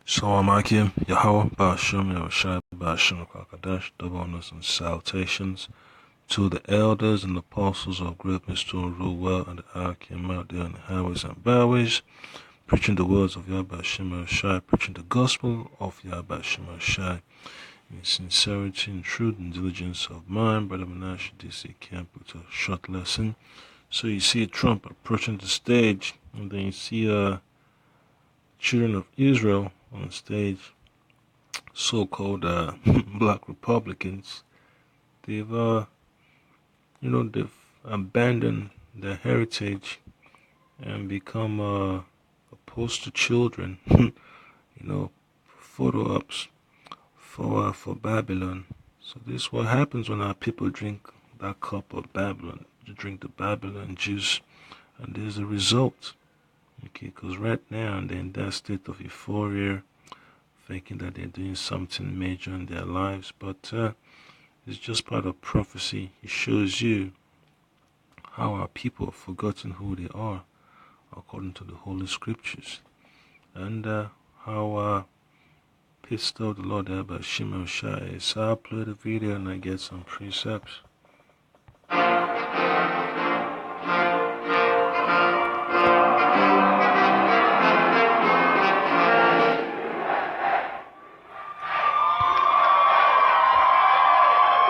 Shalom Akim, Yahweh, Ba'ashem, Yahushai, Ba'ashem, Kakadash, double honors and salutations to the elders and apostles of great mystery rule well and the Akim out there in the highways and byways, preaching the words of Yahweh Ba'ashem, Yahushai, preaching the gospel of Yahweh Ba'ashem, Yahushai, in sincerity and truth and diligence of mind. Brother Menashe DC Camp with a short lesson. So you see Trump approaching the stage, and then you see children of Israel on stage, so-called black Republicans. They've they've abandoned their heritage and become opposed to children. Photo ops for Babylon. So this is what happens when our people drink that cup of Babylon. You drink the Babylon juice, and there's a result. Okay, because right now they're in that state of euphoria, thinking that they're doing something major in their lives, but it's just part of prophecy. It shows you how our people have forgotten who they are, according to the Holy Scriptures, and how pissed off the Lord about Shimon Shai. So I'll play the video and I get some precepts.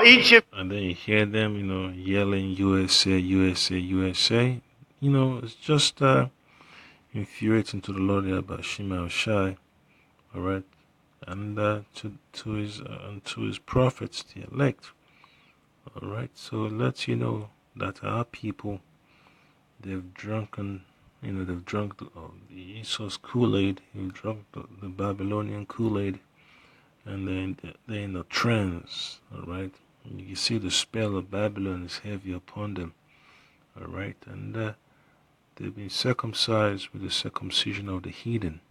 Egypt. And then you hear them, yelling USA, USA, USA. It's just infuriating to the Lord about Shimon Shai. All right, and to his prophets, the elect. All right, so it lets you know that our people, they've drunk the Esau's Kool-Aid, they've drunk the Babylonian Kool-Aid, and they're in a trance. All right, and you see the spell of Babylon is heavy upon them. All right, and they've been circumcised with the circumcision of the heathen.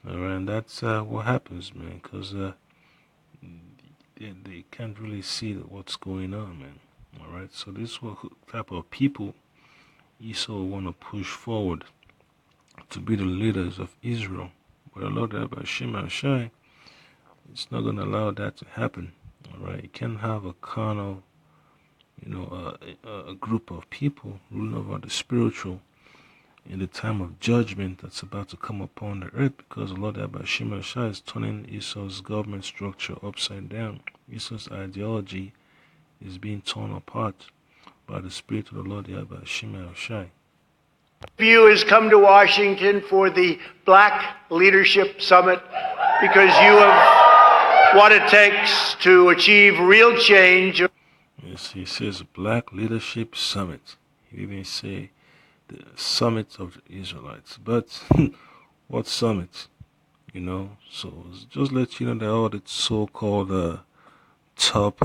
All right, and that's what happens, man, because they can't really see what's going on, man. All right, so this is what type of people Esau want to push forward to be the leaders of Israel. But the Lord Abba Shimon Shai, it's not going to allow that to happen. All right, you can't have a carnal, a group of people ruling over the spiritual in the time of judgment that's about to come upon the earth, because the Lord Abba Shimon Shai is turning Esau's government structure upside down. Esau's ideology is being torn apart by the Spirit of the Lord Abba Shimon Shai. You has come to Washington for the Black Leadership Summit because you have what it takes to achieve real change. Yes, he says Black Leadership Summit. He even say the summit of the Israelites. But what summit? So just let you know that all the so-called top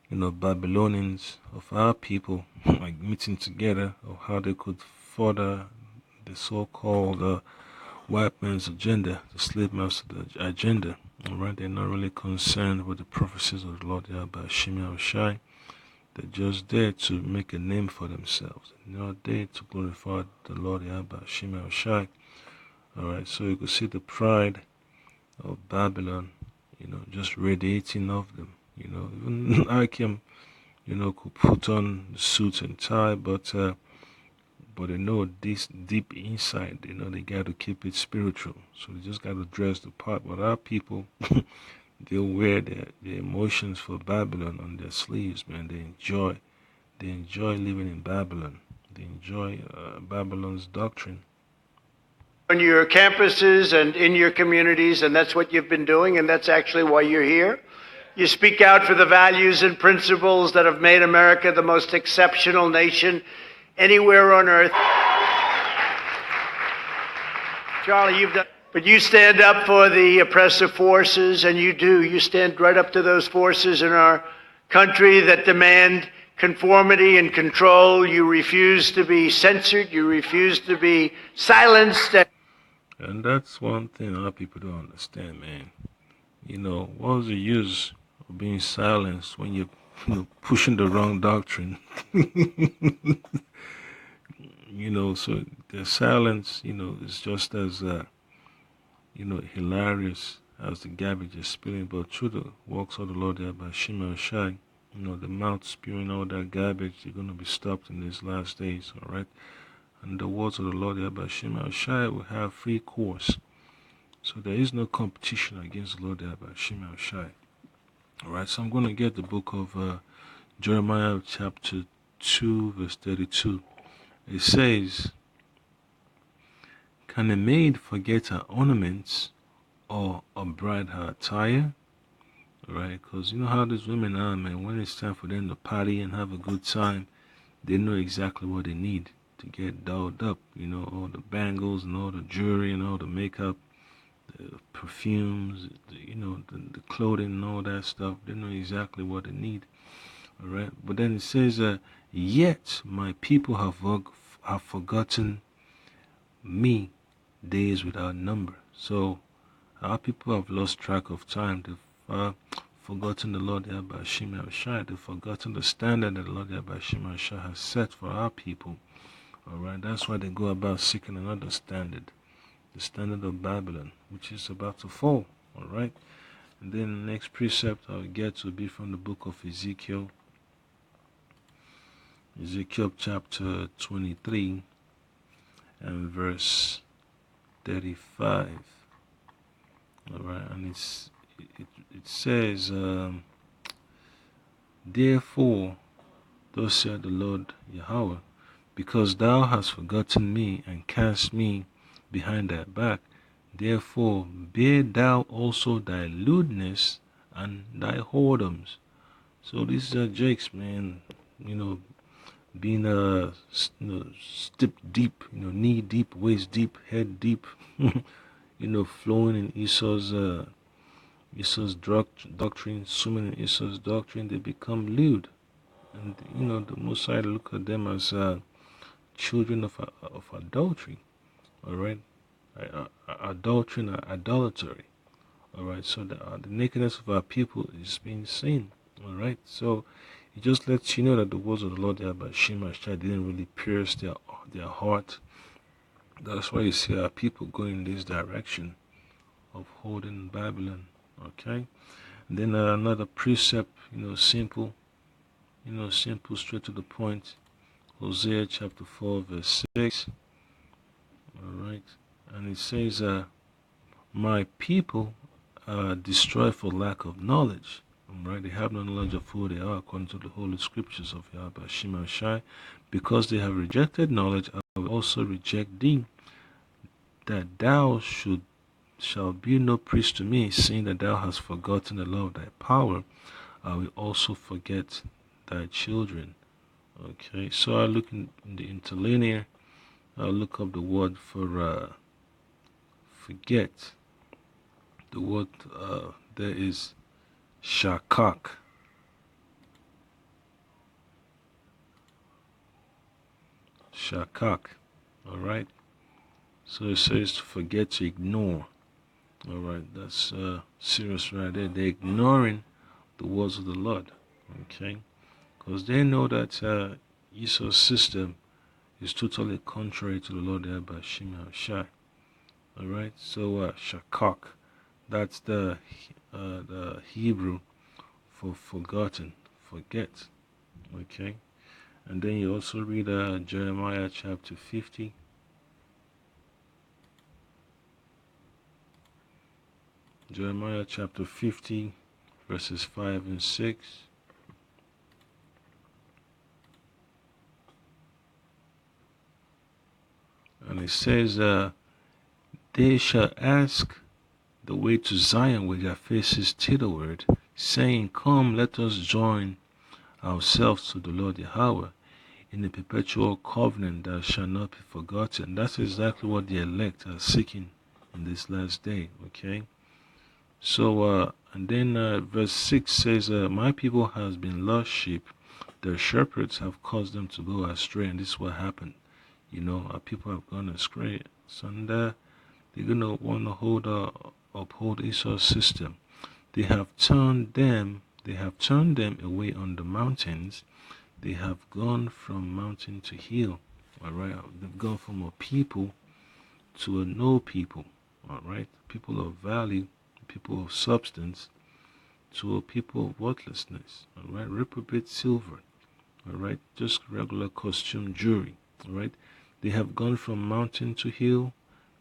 Babylonians of our people like meeting together of how they could further the so-called white man's agenda, the slave master agenda. All right, they're not really concerned with the prophecies of the Lord Yahweh Shimon Shai. They're just there to make a name for themselves. They're not there to glorify the Lord Yahweh Shimon Shai. All right, so you can see the pride of Babylon, just radiating off them. Even Akim, could put on the suit and tie, but they know this deep inside, they got to keep it spiritual. So they just got to dress the part. But our people, they'll wear their emotions for Babylon on their sleeves, man. They enjoy living in Babylon. They enjoy Babylon's doctrine. On your campuses and in your communities, and that's what you've been doing, and that's actually why you're here. You speak out for the values and principles that have made America the most exceptional nation anywhere on earth. Charlie, you've done, but you stand up for the oppressive forces, and you stand right up to those forces in our country that demand conformity and control. You refuse to be censored. You refuse to be silenced. And that's one thing a lot of people don't understand, man. What was the use of being silenced when you're pushing the wrong doctrine? So the silence, is just as hilarious as the garbage is spilling, but through the works of the Lord Yahweh Shema Shai, the mouth spewing all that garbage, they're going to be stopped in these last days, all right? And the words of the Lord Yahweh Shema Shai will have free course. So there is no competition against the Lord Yahweh Shema Shai. All right, so I'm going to get the book of Jeremiah chapter 2, verse 32. It says, "Can a maid forget her ornaments, or a bride her attire?" Right? Because you know how these women are, man. When it's time for them to party and have a good time, they know exactly what they need to get dolled up. All the bangles and all the jewelry and all the makeup, the perfumes, the clothing and all that stuff. They know exactly what they need. All right. But then it says, "Yet my people have forgotten me days without number." So our people have lost track of time. They've forgotten the Lord Yahweh Shema Shai. They've forgotten the standard that the Lord Yahweh Shema Shai has set for our people. All right, that's why they go about seeking another standard, the standard of Babylon, which is about to fall. All right, and then the next precept I'll get will be from the book of Ezekiel. Ezekiel chapter 23 and verse 35. All right, and it says, "Therefore, thus said the Lord Yahweh, because thou hast forgotten me and cast me behind thy back, therefore bear thou also thy lewdness and thy whoredoms." So these are jakes, man. Being step deep, knee deep, waist deep, head deep, flowing in Esau's doctrine, swimming in Esau's doctrine, they become lewd. And, the Most High look at them as children of adultery, all right? Adultery and idolatry, all right? So the nakedness of our people is being seen, all right? So it just lets you know that the words of the Lord Yahweh Shema Shai didn't really pierce their heart. That's why you see our people going in this direction of holding Babylon, okay? And then another precept, simple, straight to the point. Hosea chapter 4, verse 6. All right. And it says, "My people are destroyed for lack of knowledge." All right. They have no knowledge of who they are according to the holy scriptures of Yahweh Shema Shai. Because they have rejected knowledge, I will also reject thee, that thou shall be no priest to me, seeing that thou hast forgotten the law of thy power. I will also forget thy children. Okay, so I look in the interlinear. I'll look up the word for forget. The word there is shakak. Shakak. All right. So it says to forget, to ignore. All right, that's serious right there. They're ignoring the words of the Lord. Okay, because they know that Esau's system is totally contrary to the Lord Yahweh Shema Shai. All right, so shakak, that's the Hebrew for forgotten, forget. Okay, and then you also read Jeremiah chapter 50. Jeremiah chapter 50, verses 5 and 6. And it says, "They shall ask the way to Zion with their faces thitherward, saying, Come, let us join ourselves to the Lord Yahweh in a perpetual covenant that shall not be forgotten." That's exactly what the elect are seeking in this last day, okay? So, and then verse 6 says, "My people has been lost sheep. Their shepherds have caused them to go astray." And this is what happened. Our people have gone astray. So they're going to want to uphold Esau's system. They have turned them away on the mountains. They have gone from mountain to hill. All right, they've gone from a people to a no people. all right, people of value, people of substance, to a people of worthlessness, all right, reprobate silver, all right, just regular costume jewelry, all right. They have gone from mountain to hill.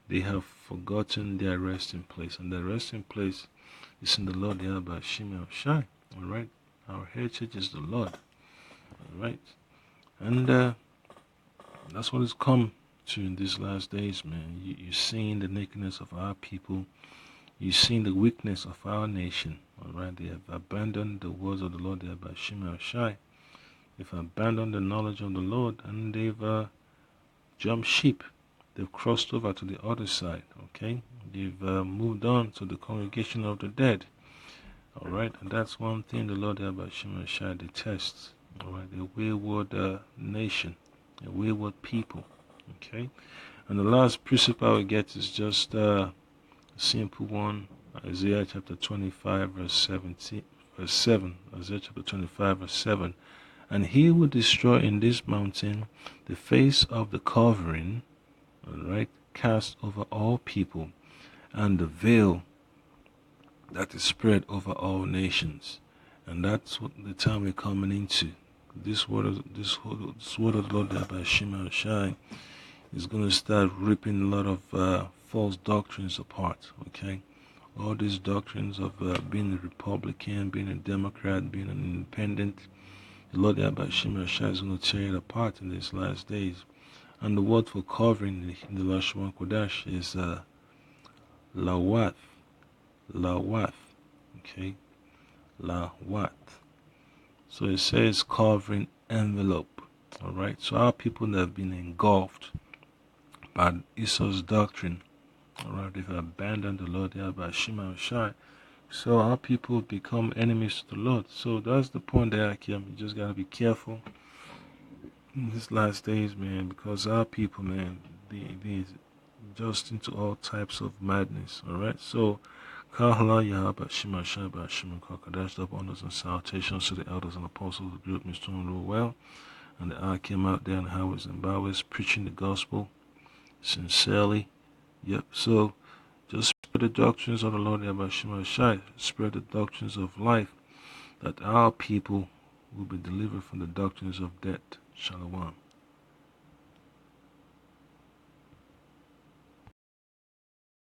They have forgotten their resting place, and their resting place is in the Lord Yahweh Shimei Shai. All right, our heritage is the Lord. All right, and that's what it's come to in these last days, man. You're seeing the nakedness of our people. You're seeing the weakness of our nation. All right, they have abandoned the words of the Lord Yahweh Shimei Shai. They've abandoned the knowledge of the Lord, and they've jumped ship. They've crossed over to the other side, okay? They've moved on to the congregation of the dead, all right? And that's one thing the Lord Yahweh Shimei Shai detests, all right? A wayward nation, a wayward people, okay? And the last principle we get is just a simple one, Isaiah chapter 25, verse 7, Isaiah chapter 25, verse 7. And he will destroy in this mountain the face of the covering, all right, cast over all people, and the veil that is spread over all nations. And that's what the time we're coming into. This word of the Lord by Shimei Shai is going to start ripping a lot of false doctrines apart. Okay, all these doctrines of being a Republican, being a Democrat, being an independent. The Lord Yahweh Shimei Shai is going to tear it apart in these last days. And the word for covering in the Lashon Kodash is Lawat. Lawat. Okay? Lawat. So it says covering envelope. Alright? So our people that have been engulfed by Esau's doctrine, alright, they've abandoned the Lord Yahweh Shimei Shai. So our people become enemies to the Lord. So that's the point there, Akim. You just gotta be careful in these last days, man, because our people, man, they just into all types of madness. All right, so Kahala Yahaba Shima Shaba Shima Kakadash, the honors and salutations to the elders and apostles of the group, Mr. Rule Well, and the I came out there in highways and byways preaching the gospel sincerely. Yep, so just spread the doctrines of the Lord Yahba Shima Shai, spread the doctrines of life, that our people will be delivered from the doctrines of death. Shalom.